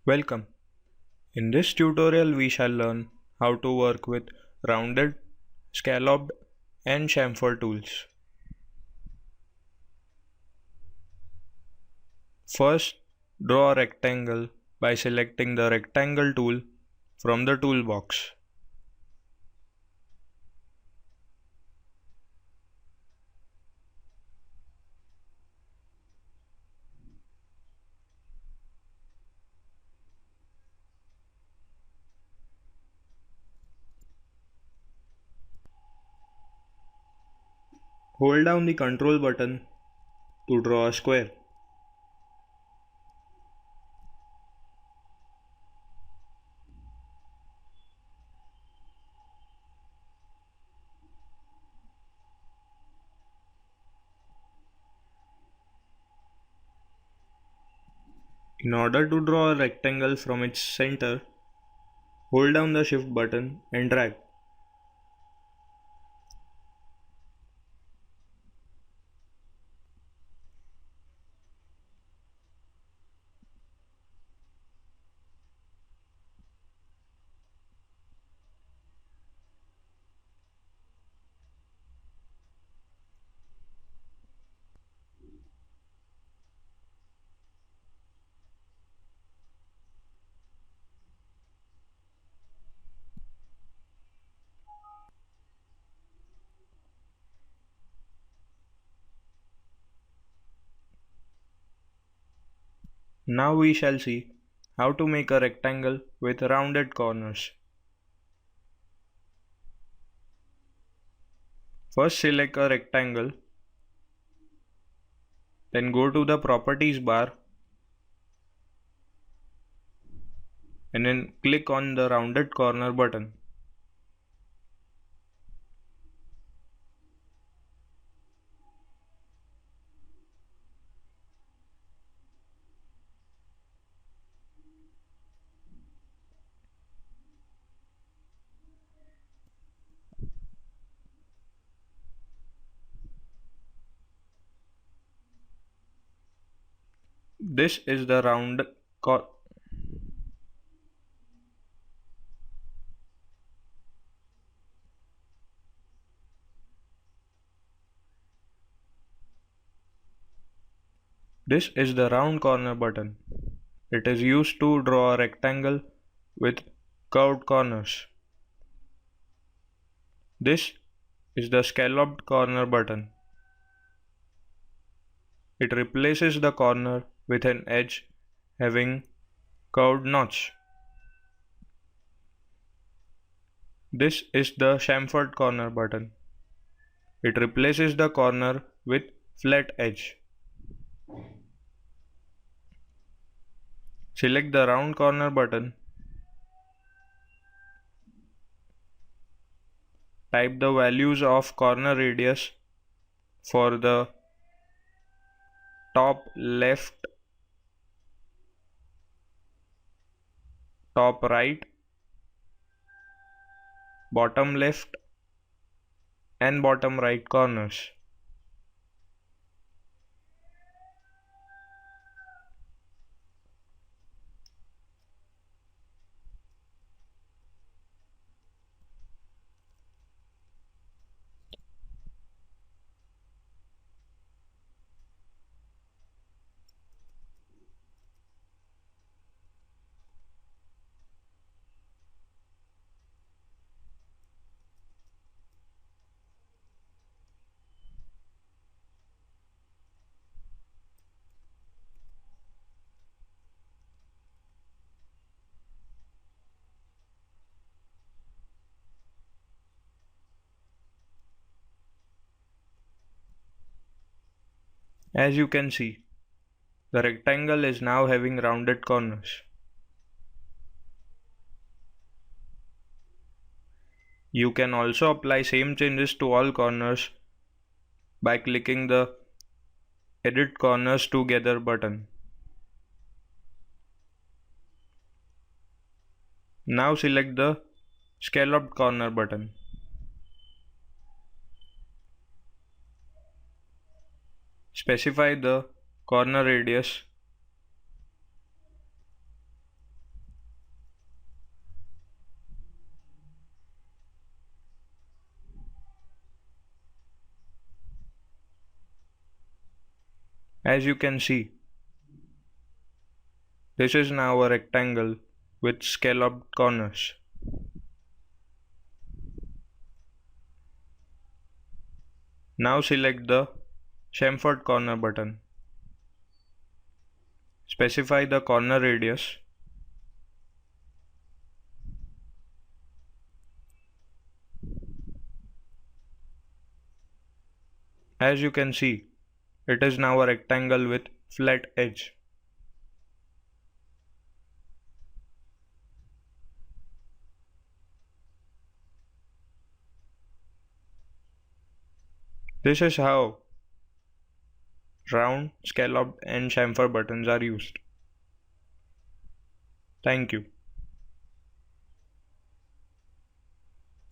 Welcome. In this tutorial we shall learn how to work with rounded, scalloped and chamfer tools. First, draw a rectangle by selecting the rectangle tool from the toolbox. Hold down the control button to draw a square. In order to draw a rectangle from its center, hold down the shift button and drag. Now we shall see how to make a rectangle with rounded corners. First select a rectangle, then go to the properties bar and then click on the rounded corner button. This is the cor this is the round corner button. It is used to draw a rectangle with curved corners. This is the scalloped corner button. It replaces the corner with an edge having curved notch. This is the chamfered corner button. It replaces the corner with flat edge. Select the round corner button. Type the values of corner radius for the top left, top right, bottom left and bottom right corners. As you can see, the rectangle is now having rounded corners. You can also apply same changes to all corners by clicking the Edit Corners Together button. Now select the Scalloped Corner button. Specify the corner radius As you can see, this is now a rectangle with scalloped corners. Now select the Chamfered Corner button. Specify the corner radius. As you can see, it is now a rectangle with flat edge. This is how round, scalloped and chamfer buttons are used. Thank you.